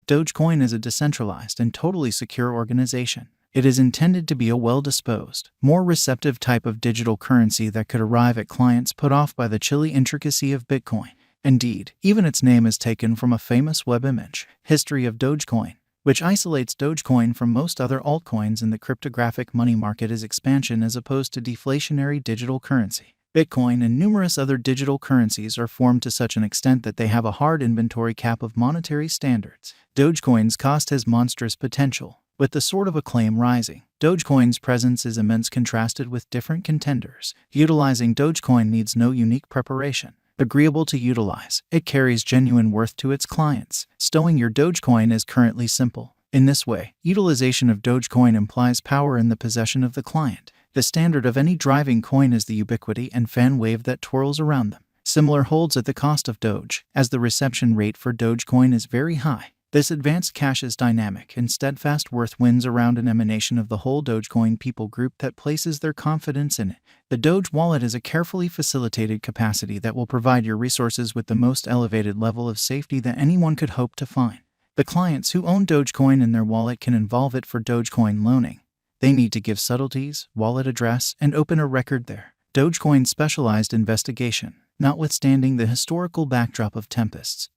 Dogecoin is a decentralized and totally secure organization. It is intended to be a well-disposed, more receptive type of digital currency that could arrive at clients put off by the chilly intricacy of Bitcoin. Indeed, even its name is taken from a famous web image, History of Dogecoin, which isolates Dogecoin from most other altcoins in the cryptographic money market as expansion as opposed to deflationary digital currency. Bitcoin and numerous other digital currencies are formed to such an extent that they have a hard inventory cap of monetary standards. Dogecoin's cost has monstrous potential, with the sort of acclaim rising. Dogecoin's presence is immense contrasted with different contenders. Utilizing Dogecoin needs no unique preparation. Agreeable to utilize, it carries genuine worth to its clients. Stowing your Dogecoin is currently simple. In this way, utilization of Dogecoin implies power in the possession of the client. The standard of any driving coin is the ubiquity and fan wave that twirls around them. Similar holds at the cost of Doge, as the reception rate for Dogecoin is very high. This advanced cash is dynamic and steadfast worth wins around an emanation of the whole Dogecoin people group that places their confidence in it. The Doge wallet is a carefully facilitated capacity that will provide your resources with the most elevated level of safety that anyone could hope to find. The clients who own Dogecoin in their wallet can involve it for Dogecoin loaning. They need to give subtleties, wallet address, and open a record there. Dogecoin's specialized investigation, notwithstanding the historical backdrop of tempests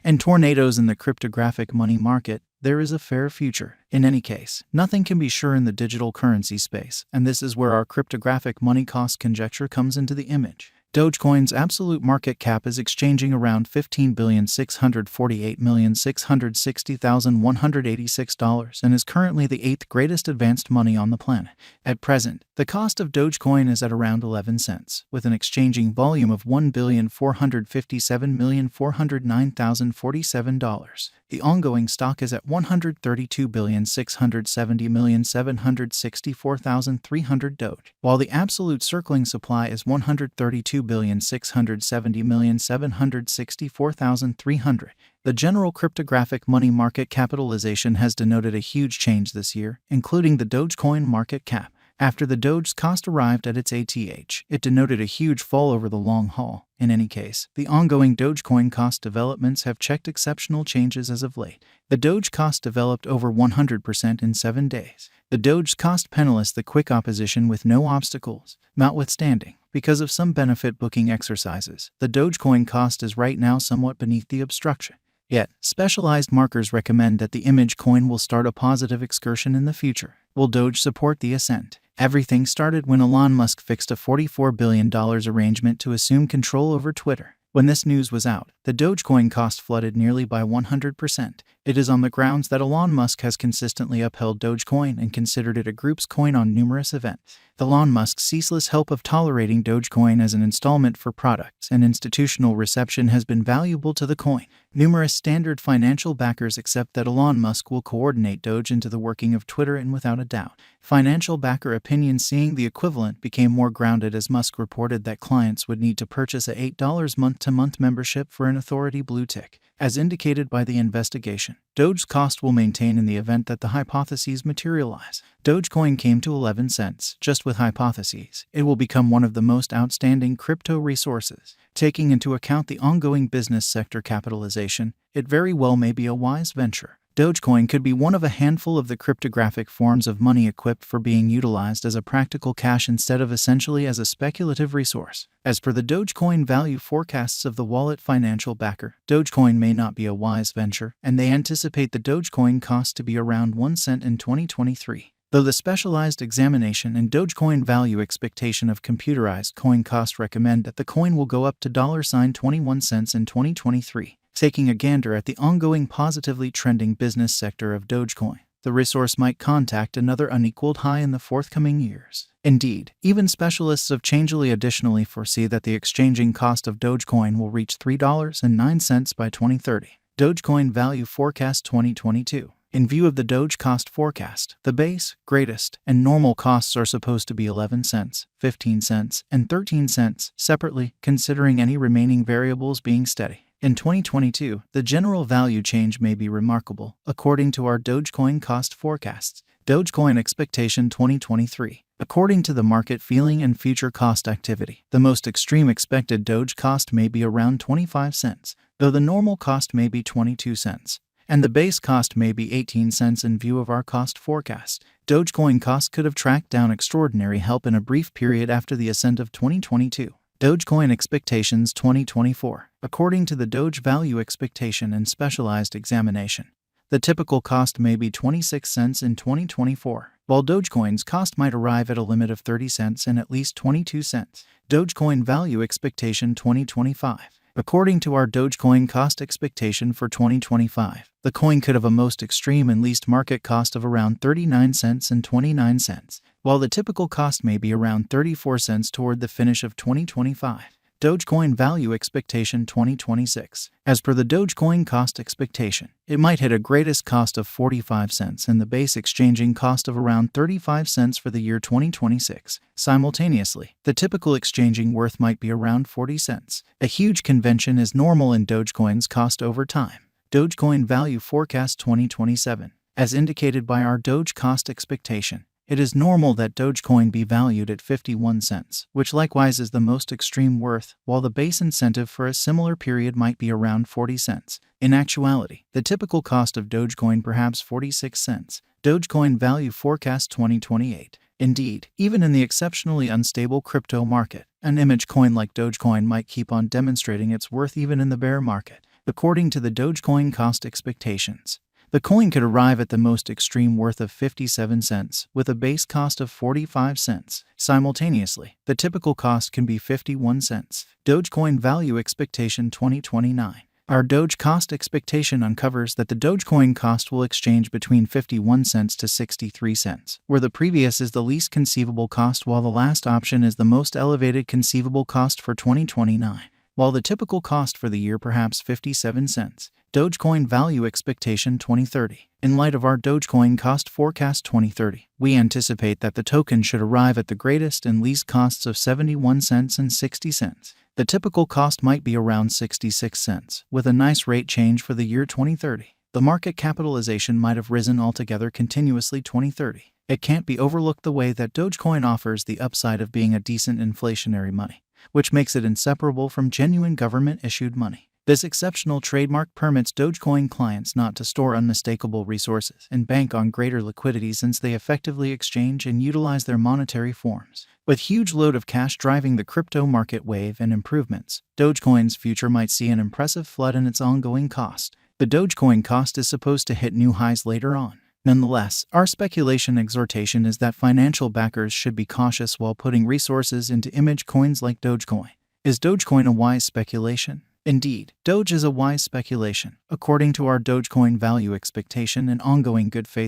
and tornadoes in the cryptographic money market, there is a fair future. In any case, nothing can be sure in the digital currency space, and this is where our cryptographic money cost conjecture comes into the image. Dogecoin's absolute market cap is exchanging around $15,648,660,186 and is currently the 8th greatest advanced money on the planet. At present, the cost of Dogecoin is at around 11 cents, with an exchanging volume of $1,457,409,047. The ongoing stock is at $132,670,764,300 Doge, while the absolute circling supply is $132,670,764,300. The general cryptographic money market capitalization has denoted a huge change this year, including the Dogecoin market cap. After the Doge's cost arrived at its ATH, it denoted a huge fall over the long haul. In any case, the ongoing Dogecoin cost developments have checked exceptional changes as of late. The Doge cost developed over 100% in 7 days. The Doge cost penniless the quick opposition with no obstacles. Notwithstanding, because of some benefit booking exercises, the Dogecoin cost is right now somewhat beneath the obstruction. Yet, specialized markers recommend that the image coin will start a positive excursion in the future. Will Doge support the ascent? Everything started when Elon Musk fixed a $44 billion arrangement to assume control over Twitter. When this news was out, the Dogecoin cost flooded nearly by 100%. It is on the grounds that Elon Musk has consistently upheld Dogecoin and considered it a group's coin on numerous events. Elon Musk's ceaseless help of tolerating Dogecoin as an installment for products and institutional reception has been valuable to the coin. Numerous standard financial backers accept that Elon Musk will coordinate Doge into the working of Twitter, and without a doubt, financial backer opinion seeing the equivalent became more grounded as Musk reported that clients would need to purchase a $8 month-to-month membership for an authority blue tick. As indicated by the investigation, Doge's cost will maintain in the event that the hypotheses materialize. Dogecoin came to 11 cents, just with hypotheses. It will become one of the most outstanding crypto resources. Taking into account the ongoing business sector capitalization, it very well may be a wise venture. Dogecoin could be one of a handful of the cryptographic forms of money equipped for being utilized as a practical cash instead of essentially as a speculative resource. As per the Dogecoin value forecasts of the wallet financial backer, Dogecoin may not be a wise venture, and they anticipate the Dogecoin cost to be around 1 cent in 2023. Though the specialized examination and Dogecoin value expectation of computerized coin cost recommend that the coin will go up to $21 cents in 2023. Taking a gander at the ongoing positively trending business sector of Dogecoin, the resource might contact another unequaled high in the forthcoming years. Indeed, even specialists of Changelly additionally foresee that the exchanging cost of Dogecoin will reach $3.09 by 2030. Dogecoin Value Forecast 2022. In view of the Doge cost forecast, the base, greatest, and normal costs are supposed to be 11 cents, 15 cents, and 13 cents, separately, considering any remaining variables being steady. In 2022, the general value change may be remarkable, according to our Dogecoin cost forecasts. Dogecoin Expectation 2023. According to the market feeling and future cost activity, the most extreme expected Doge cost may be around 25 cents, though the normal cost may be 22 cents. and the base cost may be 18 cents in view of our cost forecast. Dogecoin cost could have tracked down extraordinary help in a brief period after the ascent of 2022. Dogecoin expectations 2024. According to the Doge value expectation and specialized examination, the typical cost may be 26 cents in 2024, while Dogecoin's cost might arrive at a limit of 30 cents and at least 22 cents. Dogecoin value expectation 2025. According to our Dogecoin cost expectation for 2025, the coin could have a most extreme and least market cost of around 39 cents and 29 cents, while the typical cost may be around 34 cents toward the finish of 2025. Dogecoin value expectation 2026. As per the Dogecoin cost expectation, it might hit a greatest cost of 45 cents and the base exchanging cost of around 35 cents for the year 2026. Simultaneously, the typical exchanging worth might be around 40 cents. A huge convention is normal in Dogecoin's cost over time. Dogecoin value forecast 2027. As indicated by our Doge cost expectation, it is normal that Dogecoin be valued at 51 cents, which likewise is the most extreme worth, while the base incentive for a similar period might be around 40 cents. In actuality, the typical cost of Dogecoin perhaps 46 cents. Dogecoin value forecast 2028. Indeed, even in the exceptionally unstable crypto market, an image coin like Dogecoin might keep on demonstrating its worth even in the bear market. According to the Dogecoin cost expectations, the coin could arrive at the most extreme worth of 57 cents, with a base cost of 45 cents. Simultaneously, the typical cost can be 51 cents. Dogecoin value expectation 2029. Our Doge cost expectation uncovers that the Dogecoin cost will exchange between 51 cents to 63 cents, where the previous is the least conceivable cost while the last option is the most elevated conceivable cost for 2029. While the typical cost for the year perhaps 57 cents. Dogecoin value expectation 2030. In light of our Dogecoin cost forecast 2030, we anticipate that the token should arrive at the greatest and least costs of 71 cents and 60 cents. The typical cost might be around 66 cents, with a nice rate change for the year 2030. The market capitalization might have risen altogether continuously 2030. It can't be overlooked the way that Dogecoin offers the upside of being a decent inflationary money, which makes it inseparable from genuine government-issued money. This exceptional trademark permits Dogecoin clients not to store unmistakable resources and bank on greater liquidity since they effectively exchange and utilize their monetary forms. With huge load of cash driving the crypto market wave and improvements, Dogecoin's future might see an impressive flood in its ongoing cost. The Dogecoin cost is supposed to hit new highs later on. Nonetheless, our speculation exhortation is that financial backers should be cautious while putting resources into image coins like Dogecoin. Is Dogecoin a wise speculation? Indeed, Doge is a wise speculation. According to our Dogecoin value expectation and ongoing good faith